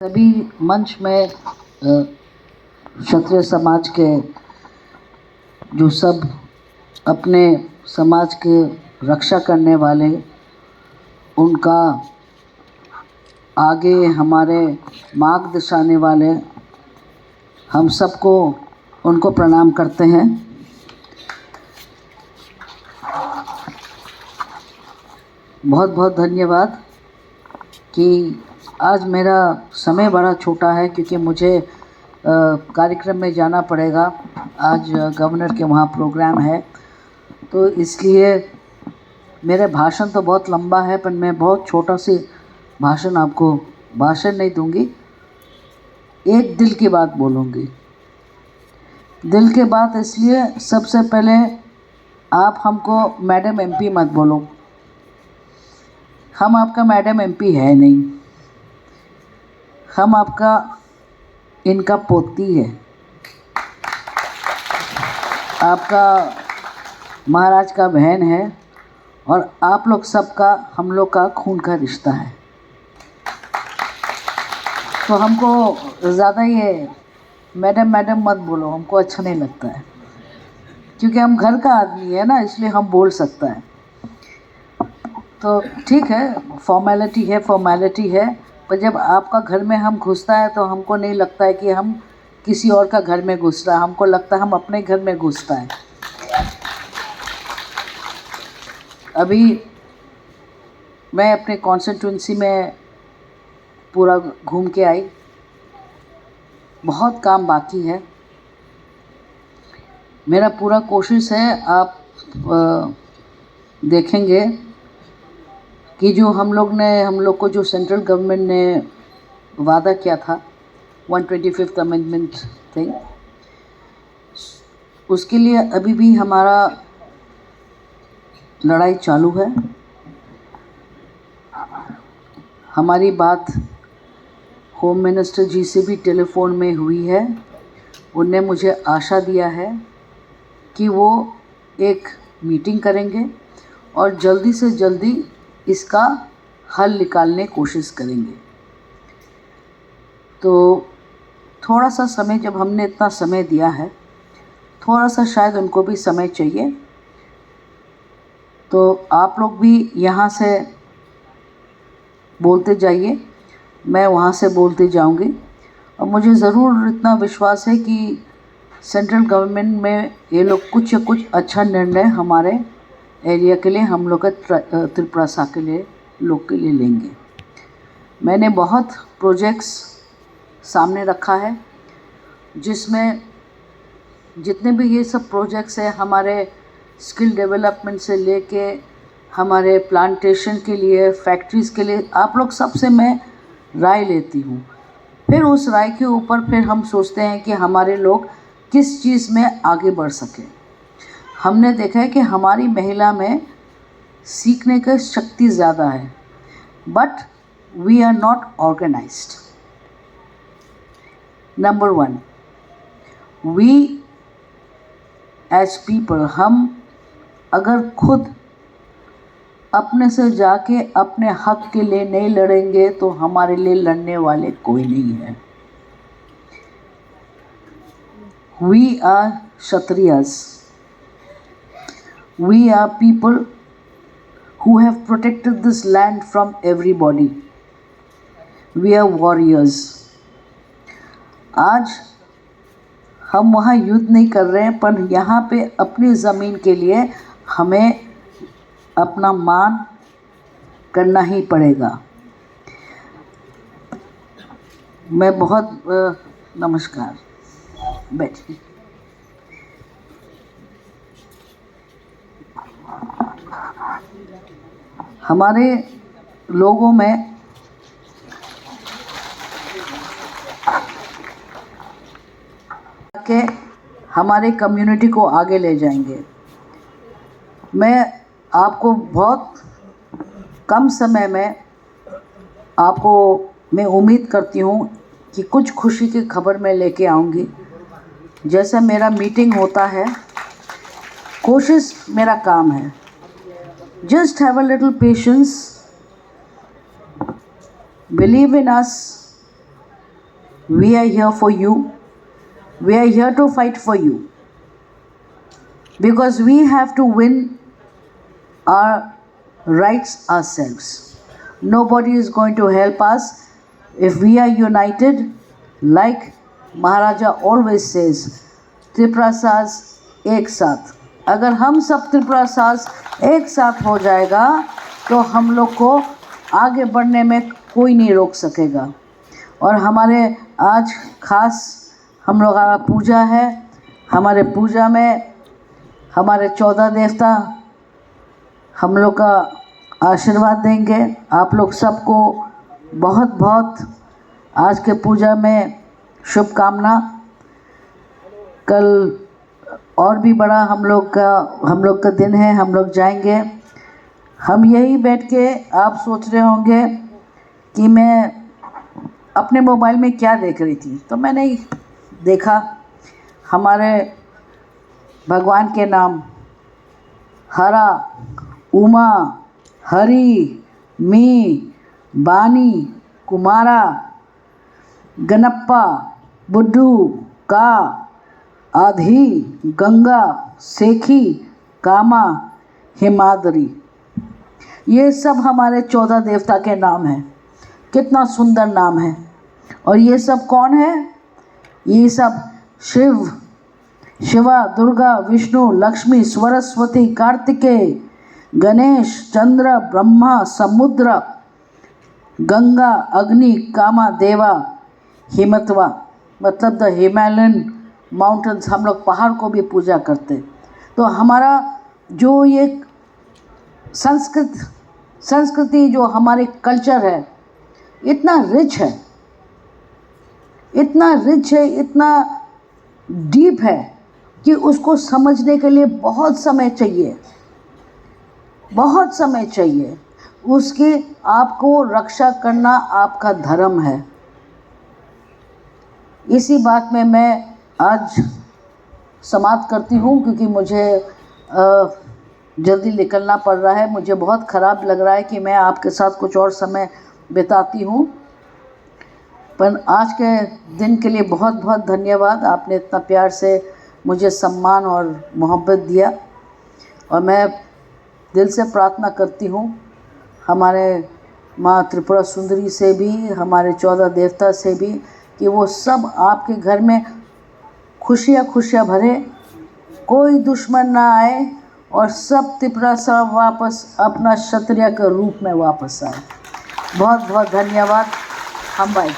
सभी मंच में क्षत्रिय समाज के जो सब अपने समाज के रक्षा करने वाले, उनका आगे हमारे मार्ग दर्शाने वाले, हम सबको उनको प्रणाम करते हैं। बहुत बहुत धन्यवाद कि आज मेरा समय बड़ा छोटा है क्योंकि मुझे कार्यक्रम में जाना पड़ेगा। आज गवर्नर के वहाँ प्रोग्राम है, तो इसलिए मेरे भाषण तो बहुत लंबा है, पर मैं बहुत छोटा सी भाषण नहीं दूंगी। एक दिल की बात बोलूँगी। दिल की बात इसलिए, सबसे पहले आप हमको मैडम एमपी मत बोलो। हम आपका मैडम एमपी है नहीं, हम आपका इनका पोती है। आपका महाराज का बहन है और आप लोग सबका हम लोग का खून का रिश्ता है। तो हमको ज़्यादा ये मैडम मैडम मत बोलो, हमको अच्छा नहीं लगता है, क्योंकि हम घर का आदमी है ना, इसलिए हम बोल सकता है। तो ठीक है, फॉर्मेलिटी है, पर जब आपका घर में हम घुसता है तो हमको नहीं लगता है कि हम किसी और का घर में घुस रहा है, हमको लगता है हम अपने घर में घुसता है। अभी मैं अपने कॉन्स्टिट्यूंसी में पूरा घूम के आई, बहुत काम बाकी है। मेरा पूरा कोशिश है, आप देखेंगे कि जो हम लोग को जो सेंट्रल गवर्नमेंट ने वादा किया था 125th अमेंडमेंट थिंग, उसके लिए अभी भी हमारा लड़ाई चालू है। हमारी बात होम मिनिस्टर जी से भी टेलीफोन में हुई है। उनने मुझे आशा दिया है कि वो एक मीटिंग करेंगे और जल्दी से जल्दी इसका हल निकालने की कोशिश करेंगे। तो थोड़ा सा समय, जब हमने इतना समय दिया है, थोड़ा सा शायद उनको भी समय चाहिए। तो आप लोग भी यहाँ से बोलते जाइए, मैं वहाँ से बोलते जाऊँगी। और मुझे ज़रूर इतना विश्वास है कि सेंट्रल गवर्नमेंट में ये लोग कुछ अच्छा निर्णय हमारे एरिया के लिए, हम लोग का त्रिपुरा के लिए लोग के लिए लेंगे। मैंने बहुत प्रोजेक्ट्स सामने रखा है, जिसमें जितने भी ये सब प्रोजेक्ट्स हैं, हमारे स्किल डेवलपमेंट से लेके हमारे प्लांटेशन के लिए, फैक्ट्रीज़ के लिए, आप लोग सबसे मैं राय लेती हूँ। फिर उस राय के ऊपर फिर हम सोचते हैं कि हमारे लोग किस चीज़ में आगे बढ़ सकें। हमने देखा है कि हमारी महिला में सीखने की शक्ति ज़्यादा है, but we are not organised. Number 1, we as people, हम अगर खुद अपने से जाके अपने हक के लिए नहीं लड़ेंगे तो हमारे लिए लड़ने वाले कोई नहीं है। We are Kshatriyas. We are people who have protected this land from everybody. We are warriors. आज हम वहाँ युद्ध नहीं कर रहे हैं, पर यहाँ पे अपनी ज़मीन के लिए हमें अपना मान करना ही पड़ेगा। मैं बहुत नमस्कार, बैठिए। हमारे लोगों में के हमारे कम्युनिटी को आगे ले जाएंगे। मैं आपको बहुत कम समय में मैं उम्मीद करती हूँ कि कुछ खुशी की खबर मैं लेके आऊँगी। जैसे मेरा मीटिंग होता है, कोशिश मेरा काम है। Just have a little patience, believe in us, We are here for you. We are here to fight for you. Because we have to win our rights ourselves. Nobody is going to help us if we are united. Like Maharaja always says, Tripura साज एक साथ. अगर हम सब त्रिपुरा साज एक साथ हो जाएगा तो हम लोग को आगे बढ़ने में कोई नहीं रोक सकेगा. और हमारे आज खास हम लोग का पूजा है. हमारे पूजा में हमारे 14 देवता हम लोग का आशीर्वाद देंगे. आप लोग सबको बहुत बहुत आज के पूजा में शुभकामना. कल और भी बड़ा हम लोग का दिन है. हम लोग जाएंगे. हम यही बैठ के आप सोच रहे होंगे कि मैं अपने मोबाइल में क्या देख रही थी. तो मैंने देखा हमारे भगवान के नाम हरा, उमा, हरि, मी, बानी, कुमारा, गणप्पा, बुड्ढू, का, आधी, गंगा, सेखी, कामा, हिमाद्री. ये सब हमारे 14 देवता के नाम हैं. कितना सुंदर नाम है. और ये सब कौन है? ये सब शिवा, दुर्गा, विष्णु, लक्ष्मी, सरस्वती, कार्तिकेय, गणेश, चंद्र, ब्रह्मा, समुद्र, गंगा, अग्नि, कामा, देवा, हिमतवा मतलब द हिमालयन माउंटेन्स. हम लोग पहाड़ को भी पूजा करते. तो हमारा जो ये संस्कृति जो हमारे कल्चर है इतना रिच है, इतना डीप है कि उसको समझने के लिए बहुत समय चाहिए. उसकी आपको रक्षा करना आपका धर्म है. इसी बात में मैं आज समाप्त करती हूँ क्योंकि मुझे जल्दी निकलना पड़ रहा है. मुझे बहुत ख़राब लग रहा है कि मैं आपके साथ कुछ और समय बिताती हूँ. पर आज के दिन के लिए बहुत बहुत धन्यवाद. आपने इतना प्यार से मुझे सम्मान और मोहब्बत दिया. और मैं दिल से प्रार्थना करती हूँ हमारे माँ त्रिपुरा सुंदरी से भी, हमारे 14 देवता से भी, कि वो सब आपके घर में खुशियाँ भरे, कोई दुश्मन ना आए और सब त्रिपुरा सब वापस अपना क्षत्रिय के रूप में वापस आए. बहुत बहुत धन्यवाद. हम भाई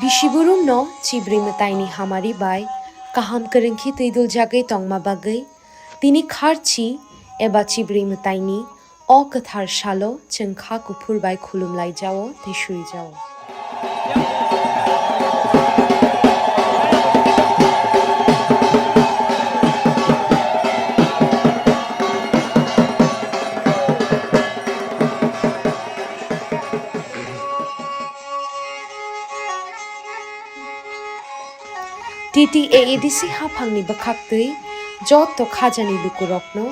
Bishiburum no chibri mataini hamari bai kaham kerengki tidul jagai tongma bagai tini kharchi eba chibri mataini o kathar shalo chengkha kupur bai khulum lai jao teshui jao. TTAADC hapangni bakhaktui jotto khajani lukurokno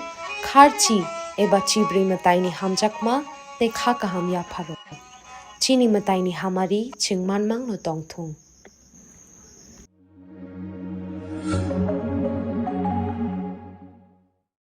kharchi eba chibri mataini hamjakma te kha kaham ya pharo chini mataini hamari chingmanmang no tongthung.